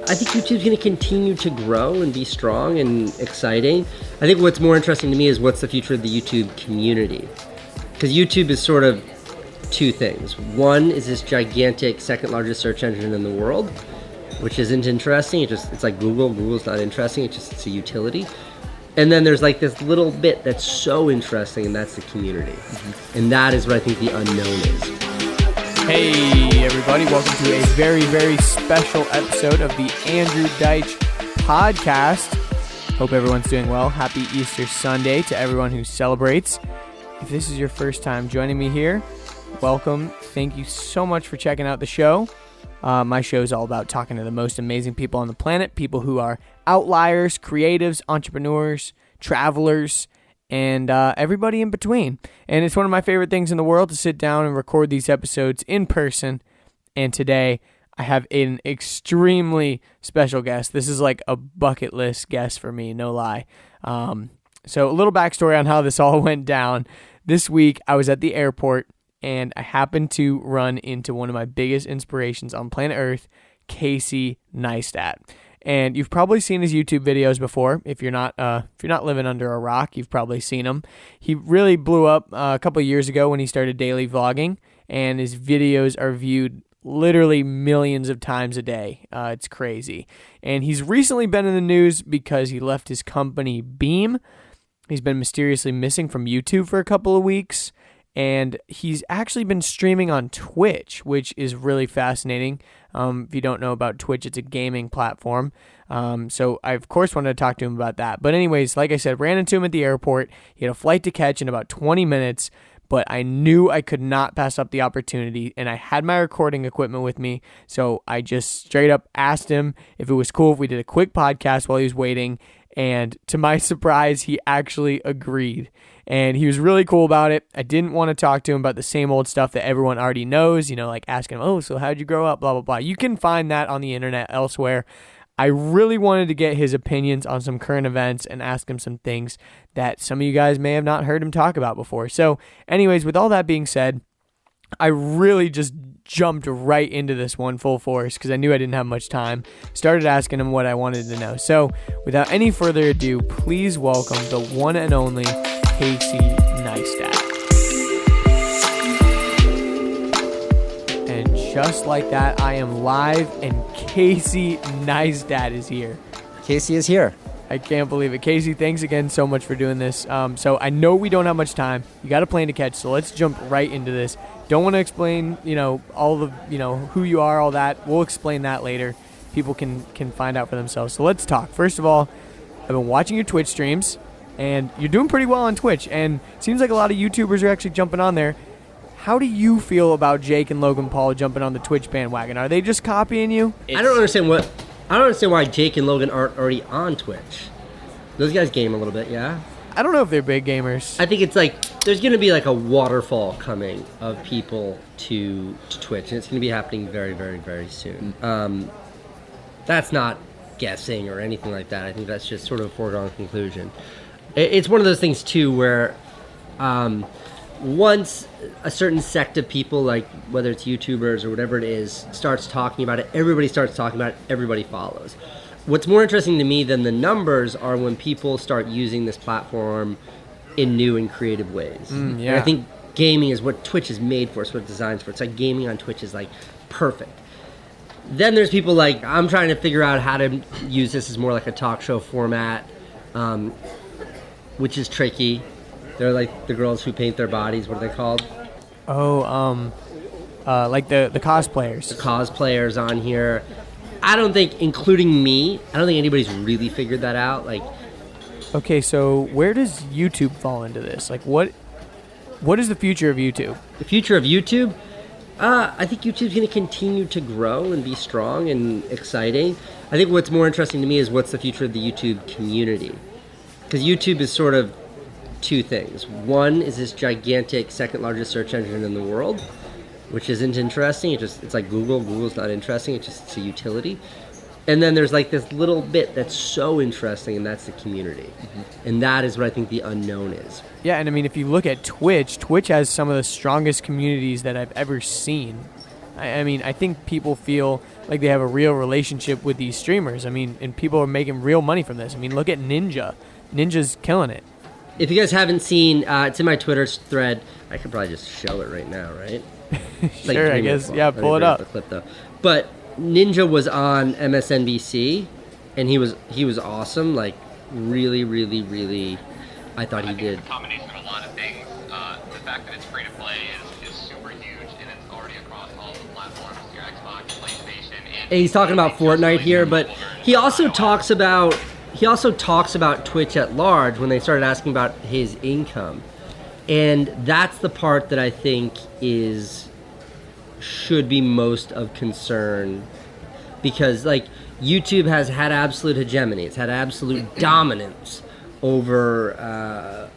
I think YouTube's going to continue to grow and be strong and exciting. I think what's more interesting to me is what's the future of the YouTube community. Because YouTube is sort of two things. One is this gigantic second largest search engine in the world, which isn't interesting. It's like Google. Google's not interesting. It's a utility. And then there's like this little bit that's so interesting, and that's the community. And that is what I think the unknown is. Hey everybody, welcome to a very, very special episode of the Andrew Deitch podcast. Hope everyone's doing well. Happy Easter Sunday to everyone who celebrates. If this is your first time joining me here, welcome. Thank you so much for checking out the show. My show is all about talking to the most amazing people on the planet, people who are outliers, creatives, entrepreneurs, travelers, and everybody in between. And it's one of my favorite things in the world to sit down and record these episodes in person. And today I have an extremely special guest. This is like a bucket list guest for me, no lie. So a little backstory on how this all went down. This week I was at the airport and I happened to run into one of my biggest inspirations on planet Earth, Casey Neistat. And you've probably seen his YouTube videos before. If you're not living under a rock, you've probably seen him. He really blew up a couple of years ago when he started daily vlogging, and his videos are viewed literally millions of times a day. It's crazy. And he's recently been in the news because he left his company Beam. He's been mysteriously missing from YouTube for a couple of weeks. And he's actually been streaming on Twitch, which is really fascinating. If you don't know about Twitch, it's a gaming platform. So I, of course, wanted to talk to him about that. But anyways, like I said, ran into him at the airport. He had a flight to catch in about 20 minutes, but I knew I could not pass up the opportunity. And I had my recording equipment with me. So I just straight up asked him if it was cool if we did a quick podcast while he was waiting. And to my surprise, he actually agreed. And he was really cool about it. I didn't want to talk to him about the same old stuff that everyone already knows, like asking him, oh, so how'd you grow up, blah, blah, blah. You can find that on the internet elsewhere. I really wanted to get his opinions on some current events and ask him some things that some of you guys may have not heard him talk about before. So anyways, with all that being said, I really just jumped right into this one full force because I knew I didn't have much time. Started asking him what I wanted to know. So without any further ado, please welcome the one and only Casey Neistat. And just like that, I am live and Casey Neistat is here. Casey is here. I can't believe it. Casey, thanks again so much for doing this. So I know we don't have much time. You got a plane to catch, so let's jump right into this. Don't want to explain, all the, who you are, all that. We'll explain that later. People can find out for themselves. So let's talk. First of all, I've been watching your Twitch streams, and you're doing pretty well on Twitch, and it seems like a lot of YouTubers are actually jumping on there. How do you feel about Jake and Logan Paul jumping on the Twitch bandwagon? Are they just copying you? I don't understand why Jake and Logan aren't already on Twitch. Those guys game a little bit, yeah? I don't know if they're big gamers. I think it's like there's going to be like a waterfall coming of people to Twitch, and it's going to be happening very, very, very soon. That's not guessing or anything like that. I think that's just sort of a foregone conclusion. It's one of those things, too, where once a certain sect of people, like whether it's YouTubers or whatever it is, starts talking about it, everybody starts talking about it, everybody follows. What's more interesting to me than the numbers are when people start using this platform in new and creative ways. Yeah. And I think gaming is what Twitch is made for. It's what it's designed for. It's like gaming on Twitch is like perfect. Then there's people like, I'm trying to figure out how to use this as more like a talk show format, which is tricky. They're like the girls who paint their bodies. What are they called? Oh, like the cosplayers. The cosplayers on here. I don't think, including me, I don't think anybody's really figured that out. Like, okay, so where does YouTube fall into this? Like, what is the future of YouTube? The future of YouTube? I think YouTube's going to continue to grow and be strong and exciting. I think what's more interesting to me is what's the future of the YouTube community. Because YouTube is sort of two things. One is this gigantic second largest search engine in the world, which isn't interesting. It's like Google. Google's not interesting. It's a utility. And then there's like this little bit that's so interesting, and that's the community. And that is what I think the unknown is. Yeah, and I mean, if you look at Twitch has some of the strongest communities that I've ever seen. I mean, I think people feel like they have a real relationship with these streamers. I mean, and people are making real money from this. I mean, look at Ninja. Ninja's killing it. If you guys haven't seen, it's in my Twitter thread. I could probably just show it right now, right? Sure, I guess. Yeah, pull it up. The clip though. But Ninja was on MSNBC, and he was awesome. Like really, really, really. I thought he did. It's a combination of a lot of things. The fact that it's free to play is super huge, and it's already across all the platforms, your Xbox, PlayStation, and He's talking about Fortnite here, but he also talks about Twitch at large when they started asking about his income. And that's the part that I think should be most of concern, because like YouTube has had absolute hegemony. It's had absolute dominance over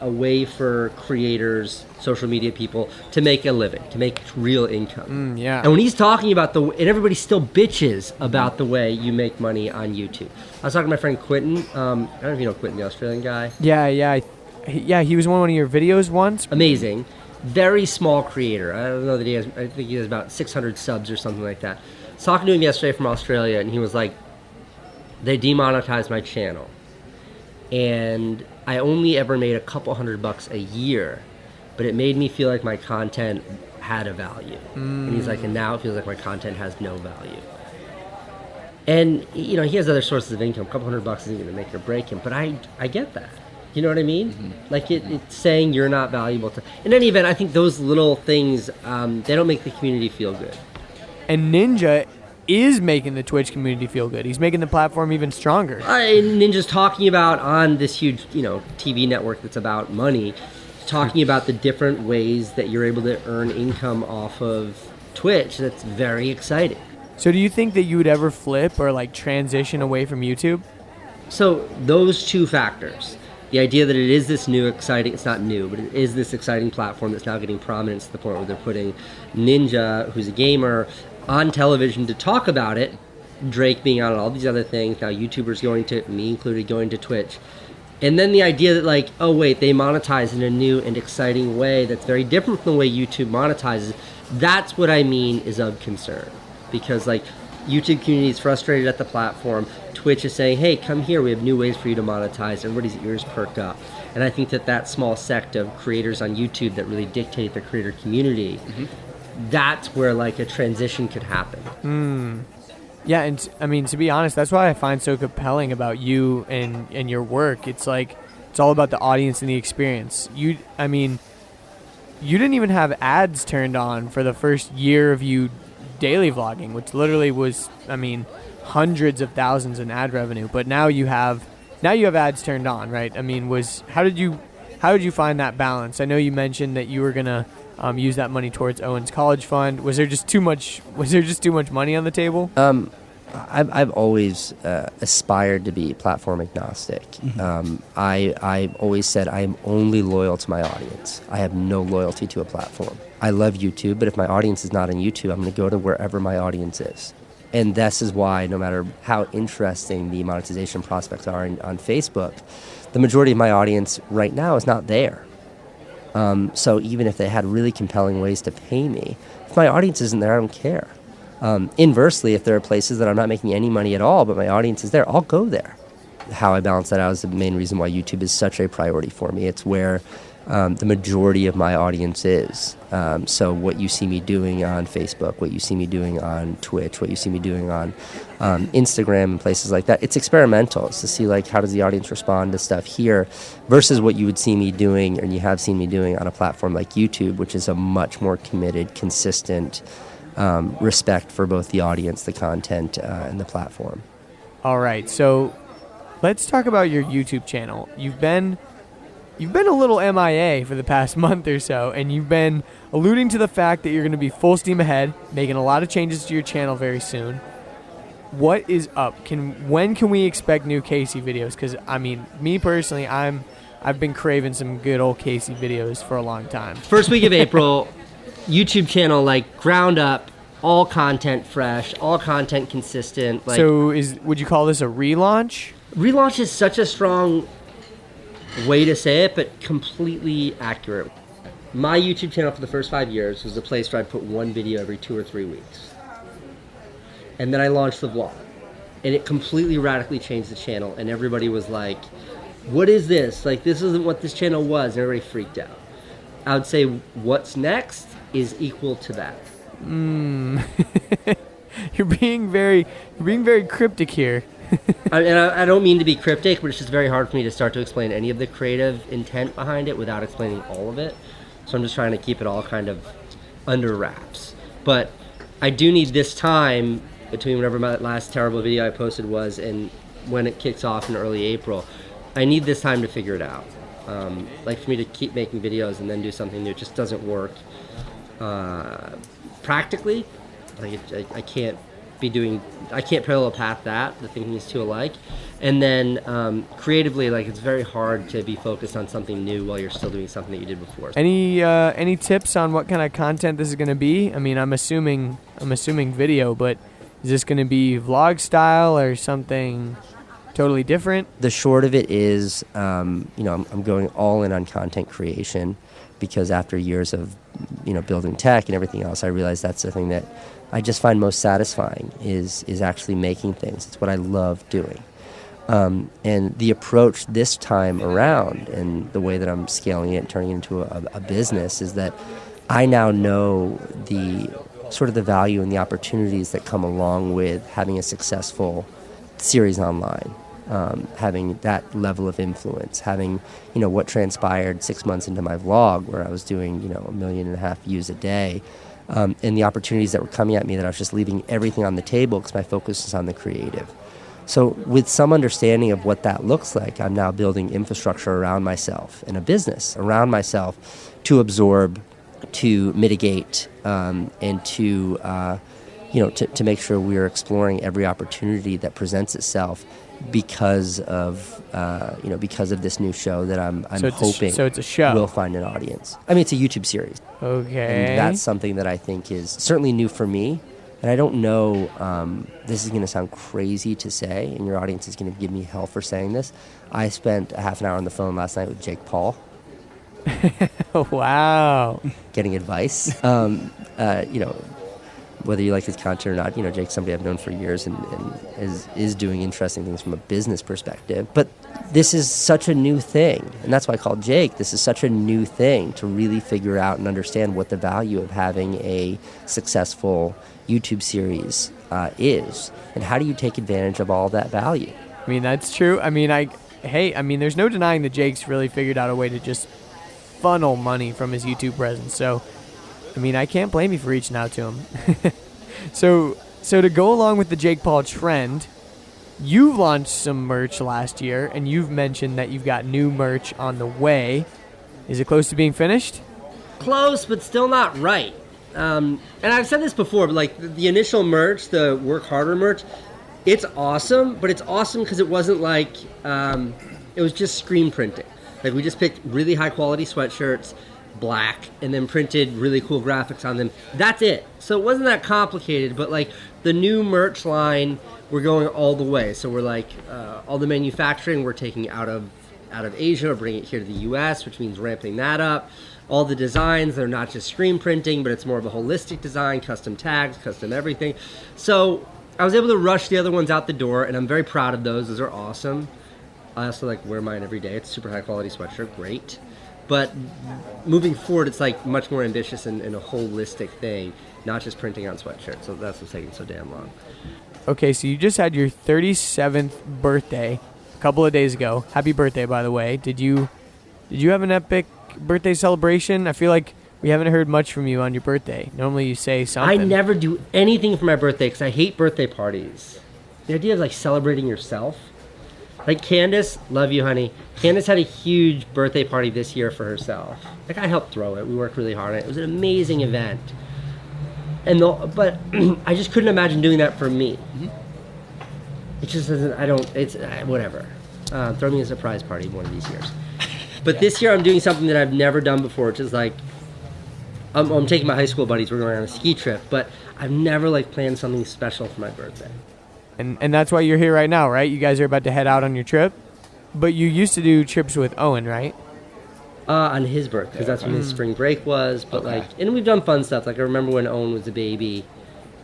a way for creators, social media people, to make a living, to make real income. Yeah. And when he's talking about and everybody still bitches about the way you make money on YouTube. I was talking to my friend Quentin. I don't know if you know Quentin, the Australian guy. Yeah, he was on one of your videos once. Amazing. Very small creator. I don't know that I think he has about 600 subs or something like that. I was talking to him yesterday from Australia, and he was like, they demonetized my channel. And I only ever made a couple $100 a year, but it made me feel like my content had a value. And he's like, and now it feels like my content has no value. And, you know, he has other sources of income. A couple $100 isn't going to make or break him, but I get that. You know what I mean? Mm-hmm. Like it's saying you're not valuable to. In any event, I think those little things, they don't make the community feel good. And Ninja is making the Twitch community feel good. He's making the platform even stronger. Ninja's talking about on this huge, TV network that's about money, talking about the different ways that you're able to earn income off of Twitch. That's very exciting. So do you think that you would ever flip or like transition away from YouTube? So those two factors, the idea that it is this new exciting, it's not new, but it is this exciting platform that's now getting prominence to the point where they're putting Ninja, who's a gamer, on television to talk about it, Drake being on it, all these other things, now YouTubers going to, me included, going to Twitch. And then the idea that like, oh wait, they monetize in a new and exciting way that's very different from the way YouTube monetizes. That's what I mean is of concern. Because like YouTube community is frustrated at the platform. Twitch is saying, hey, come here, we have new ways for you to monetize. Everybody's ears perk up. And I think that small sect of creators on YouTube that really dictate the creator community, that's where like a transition could happen. Yeah, and I mean, to be honest, that's what I find so compelling about you and your work. It's like, it's all about the audience and the experience. You didn't even have ads turned on for the first year of you daily vlogging, which literally was, hundreds of thousands in ad revenue. But now you have ads turned on, right? I mean, how did you find that balance? I know you mentioned that you were gonna use that money towards Owen's college fund. Was there just too much money on the table? I've always aspired to be platform agnostic. I've always said I am only loyal to my audience. I have no loyalty to a platform. I love YouTube, but if my audience is not on YouTube, I'm going to go to wherever my audience is. And this is why, no matter how interesting the monetization prospects are on Facebook, the majority of my audience right now is not there. So even if they had really compelling ways to pay me, if my audience isn't there, I don't care. Inversely, if there are places that I'm not making any money at all, but my audience is there, I'll go there. How I balance that out is the main reason why YouTube is such a priority for me. It's where the majority of my audience is. So what you see me doing on Facebook, what you see me doing on Twitch, what you see me doing on Instagram and places like that, it's experimental. It's to see like how does the audience respond to stuff here versus what you would see me doing and you have seen me doing on a platform like YouTube, which is a much more committed, consistent respect for both the audience, the content, and the platform. All right, so let's talk about your YouTube channel. You've been a little MIA for the past month or so, and you've been alluding to the fact that you're going to be full steam ahead, making a lot of changes to your channel very soon. What is up? When can we expect new Casey videos? Because, me personally, I've been craving some good old Casey videos for a long time. First week of April, YouTube channel, like, ground up, all content fresh, all content consistent. Like, so would you call this a relaunch? Relaunch is such a strong way to say it, but completely accurate. my YouTube channel for the first 5 years was a place where I'd put one video every 2 or 3 weeks. And then I launched the vlog. And it completely radically changed the channel. And everybody was like, what is this? Like, this isn't what this channel was. And everybody freaked out. I would say what's next is equal to that. You're being very cryptic here. I don't mean to be cryptic, but it's just very hard for me to start to explain any of the creative intent behind it without explaining all of it. So I'm just trying to keep it all kind of under wraps. But I do need this time between whatever my last terrible video I posted was and when it kicks off in early April. I need this time to figure it out. Like for me to keep making videos and then do something new, it just doesn't work practically. Like I can't parallel path that. The thinking is too alike. And then creatively, like it's very hard to be focused on something new while you're still doing something that you did before. Any tips on what kind of content this is going to be? I mean, I'm assuming video, but is this going to be vlog style or something totally different? The short of it is, I'm going all in on content creation because after years of, building tech and everything else, I realized that's the thing that I just find most satisfying is actually making things. It's what I love doing. And the approach this time around and the way that I'm scaling it and turning it into a business is that I now know the sort of the value and the opportunities that come along with having a successful series online, having that level of influence, having, what transpired 6 months into my vlog where I was doing, 1.5 million views a day, and the opportunities that were coming at me that I was just leaving everything on the table because my focus is on the creative. So with some understanding of what that looks like, I'm now building infrastructure around myself and a business around myself to absorb, to mitigate, and to make sure we're exploring every opportunity that presents itself because of this new show that I'm hoping it's a show. Will find an audience. I mean, it's a YouTube series. Okay. And that's something that I think is certainly new for me. And I don't know, this is going to sound crazy to say, and your audience is going to give me hell for saying this. I spent a half an hour on the phone last night with Jake Paul. Wow. Getting advice. Whether you like his content or not, Jake's somebody I've known for years and is doing interesting things from a business perspective. But this is such a new thing, and that's why I called Jake. This is such a new thing to really figure out and understand what the value of having a successful YouTube series is, and how do you take advantage of all that value? I mean, that's true. I mean, there's no denying that Jake's really figured out a way to just funnel money from his YouTube presence. So, I mean, I can't blame you for reaching out to him. So to go along with the Jake Paul trend, you launched some merch last year, and you've mentioned that you've got new merch on the way. Is it close to being finished? Close, but still not right. And I've said this before, but like the initial merch, the Work Harder merch, it's awesome, but it's awesome because it wasn't like, it was just screen printing. Like we just picked really high quality sweatshirts, black, and then printed really cool graphics on them. That's it. So it wasn't that complicated, but like the new merch line, we're going all the way. So we're like, all the manufacturing we're taking out of Asia or bringing it here to the US, which means ramping that up. All the designs, they're not just screen printing, but it's more of a holistic design, custom tags, custom everything. So I was able to rush the other ones out the door, and I'm very proud of those. Those are awesome. I also like wear mine every day. It's a super high quality sweatshirt, great. But moving forward, it's like much more ambitious and a holistic thing, not just printing on sweatshirts. So that's what's taking so damn long. Okay, so you just had your 37th birthday a couple of days ago. Happy birthday, by the way. Did you have an epic birthday celebration? I feel like we haven't heard much from you on your birthday. Normally you say something. I never do anything for my birthday because I hate birthday parties. The idea of like celebrating yourself. Like Candace, love you, honey. Candace had a huge birthday party this year for herself. Like I helped throw it. We worked really hard on it. It was an amazing event. But I just couldn't imagine doing that for me. It just doesn't. It's whatever. Throw me a surprise party one of these years. But this year I'm doing something that I've never done before, which is like, I'm taking my high school buddies. We're going on a ski trip, but I've never like planned something special for my birthday. And that's why you're here right now, right? You guys are about to head out on your trip, but you used to do trips with Owen, right? On his birthday, because that's when his spring break was. But and we've done fun stuff. Like I remember when Owen was a baby,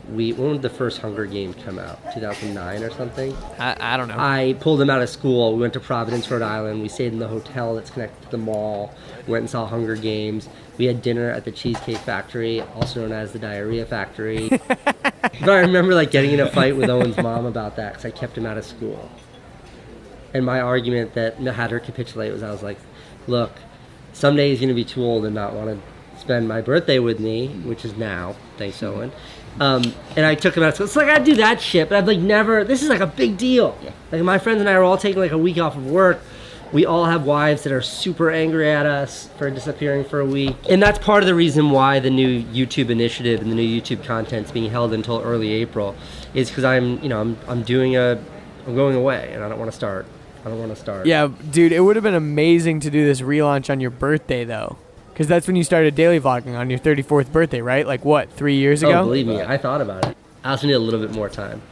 when did the first Hunger Games come out? 2009 or something? I don't know. I pulled him out of school. We went to Providence, Rhode Island. We stayed in the hotel that's connected to the mall. Went and saw Hunger Games. We had dinner at the Cheesecake Factory, also known as the Diarrhea Factory. But I remember getting in a fight with Owen's mom about that because I kept him out of school. And my argument that had her capitulate was I was like, look, someday he's going to be too old and not want to spend my birthday with me, which is now, thanks Owen. And I took him out. So it's I do that shit, but I've never. This is a big deal. Yeah. My friends and I are all taking a week off of work. We all have wives that are super angry at us for disappearing for a week, and that's part of the reason why the new YouTube initiative and the new YouTube content's being held until early April, is because I'm going away and I don't want to start. Yeah, dude, it would have been amazing to do this relaunch on your birthday though. Because that's when you started daily vlogging on your 34th birthday, right? 3 years ago? Oh, believe me, I thought about it. I also need a little bit more time.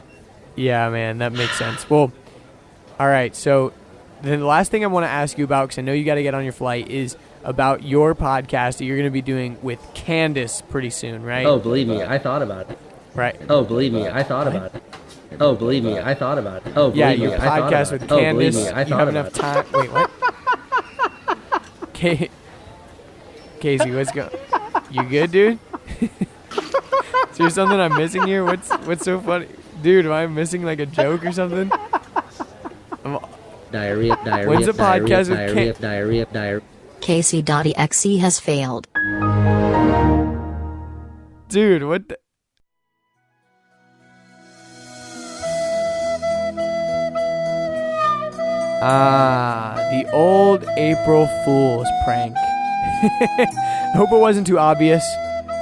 Yeah, man, that makes sense. Well, all right, so then the last thing I want to ask you about, because I know you got to get on your flight, is about your podcast that you're going to be doing with Candace pretty soon, right? Oh, believe me, I thought about it. Right. Oh, believe me, I thought about it. Oh, believe me, I thought about it. Oh, believe yeah, me, your I thought podcast about with it. Oh, believe Candace. me, I You thought have about enough it. time. Wait, what? Casey, what's going? You good, dude? Is there something I'm missing here? What's so funny, dude? Am I missing a joke or something? Diarrhea. When's the podcast with diarrhea. Casey.exe has failed. Dude, what the? The old April Fool's prank. I hope it wasn't too obvious.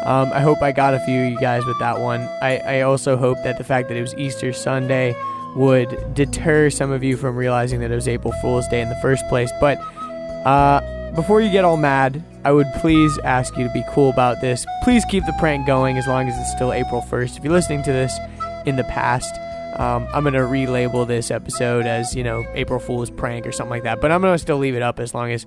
I hope I got a few of you guys with that one. I also hope that the fact that it was Easter Sunday would deter some of you from realizing that it was April Fool's Day in the first place. But before you get all mad, I would please ask you to be cool about this. Please keep the prank going as long as it's still April 1st. If you're listening to this in the past, I'm going to relabel this episode as, April Fool's prank or something like that. But I'm going to still leave it up as long as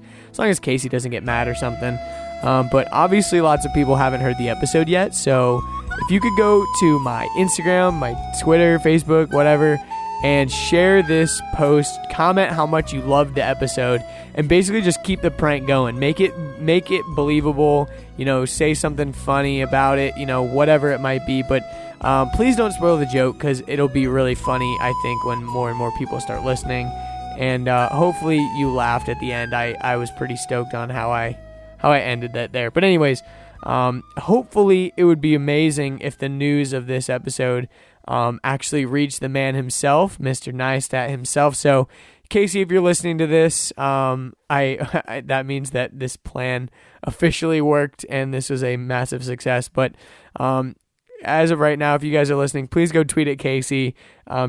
Casey doesn't get mad or something. But obviously lots of people haven't heard the episode yet. So if you could go to my Instagram, my Twitter, Facebook, whatever, and share this post, comment how much you loved the episode, and basically just keep the prank going. Make it believable, say something funny about it, whatever it might be. But please don't spoil the joke, because it'll be really funny, I think, when more and more people start listening. And hopefully you laughed at the end. I was pretty stoked on how I ended that there. But anyways, hopefully it would be amazing if the news of this episode actually reached the man himself, Mr. Neistat himself. So Casey, if you're listening to this, I that means that this plan officially worked and this was a massive success. But as of right now, if you guys are listening, please go tweet at Casey,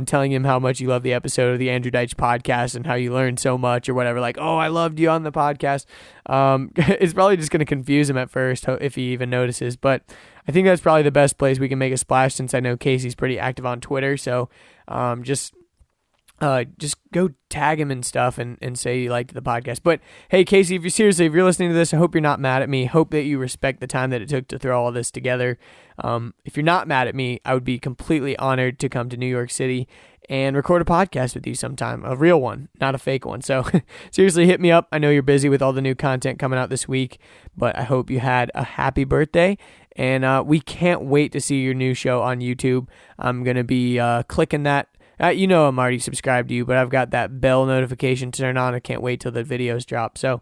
telling him how much you love the episode of the Andrew Deitch podcast and how you learned so much or whatever. Oh, I loved you on the podcast. It's probably just going to confuse him at first if he even notices. But I think that's probably the best place we can make a splash, since I know Casey's pretty active on Twitter. So just go tag him and stuff and say you liked the podcast. But hey, Casey, if you're listening to this, I hope you're not mad at me. Hope that you respect the time that it took to throw all this together. If you're not mad at me, I would be completely honored to come to New York City and record a podcast with you sometime, a real one, not a fake one. So seriously, hit me up. I know you're busy with all the new content coming out this week, but I hope you had a happy birthday. And we can't wait to see your new show on YouTube. I'm going to be clicking that. I'm already subscribed to you, but I've got that bell notification turned on. I can't wait till the videos drop. So,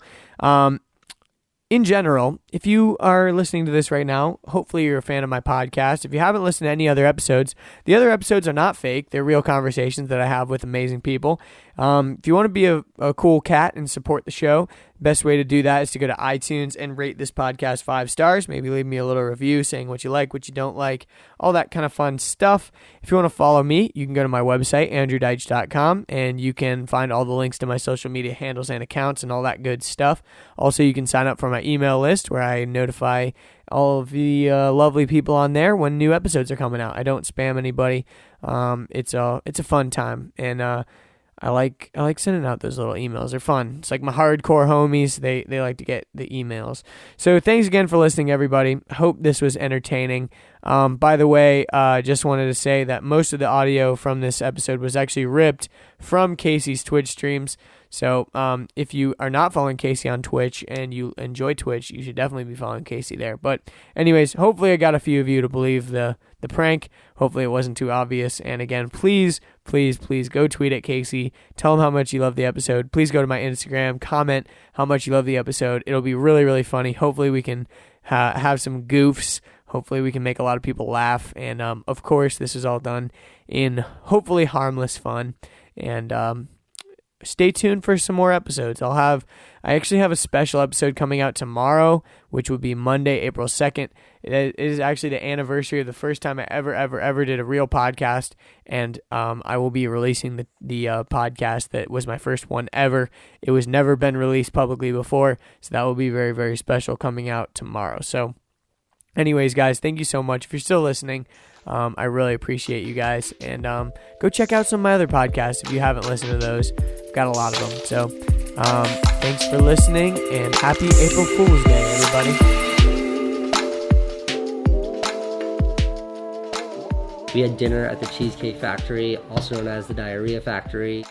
in general, if you are listening to this right now, hopefully you're a fan of my podcast. If you haven't listened to any other episodes, the other episodes are not fake. They're real conversations that I have with amazing people. If you want to be a cool cat and support the show, best way to do that is to go to iTunes and rate this podcast 5 stars. Maybe leave me a little review saying what you like, what you don't like, all that kind of fun stuff. If you want to follow me, you can go to my website, andrewdeitch.com, and you can find all the links to my social media handles and accounts and all that good stuff. Also, you can sign up for my email list where I notify all of the lovely people on there when new episodes are coming out. I don't spam anybody. It's a fun time. And I like sending out those little emails. They're fun. It's like my hardcore homies. They like to get the emails. So thanks again for listening, everybody. Hope this was entertaining. By the way, just wanted to say that most of the audio from this episode was actually ripped from Casey's Twitch streams. So if you are not following Casey on Twitch and you enjoy Twitch, you should definitely be following Casey there. But anyways, hopefully I got a few of you to believe the prank. Hopefully it wasn't too obvious. And again, please go tweet at Casey. Tell him how much you love the episode. Please go to my Instagram, comment how much you love the episode. It'll be really, really funny. Hopefully we can have some goofs. Hopefully we can make a lot of people laugh. And of course, this is all done in hopefully harmless fun. And stay tuned for some more episodes. I actually have a special episode coming out tomorrow, which would be Monday, April 2nd. It is actually the anniversary of the first time I ever did a real podcast, and I will be releasing the podcast that was my first one ever. It was never been released publicly before, so that will be very, very special coming out tomorrow. So anyways, guys, thank you so much. If you're still listening, I really appreciate you guys. And go check out some of my other podcasts if you haven't listened to those. I've got a lot of them. So thanks for listening, and happy April Fool's Day, everybody. We had dinner at the Cheesecake Factory, also known as the Diarrhea Factory.